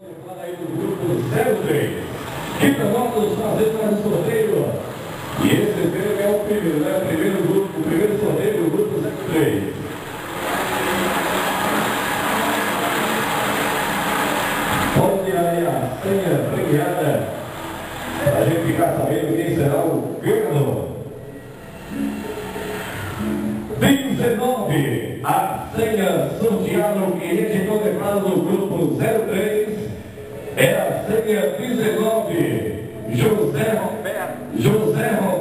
Aí do grupo 03, que vamos fazer para o sorteio. E esse prêmio é o primeiro, né? O primeiro sorteio do grupo 03. Onde aí a senha premiada, para a gente ficar sabendo quem será o ganhador. 19, a senha sorteada no cliente contemplado do grupo 03. É a senha 19, José Roberto.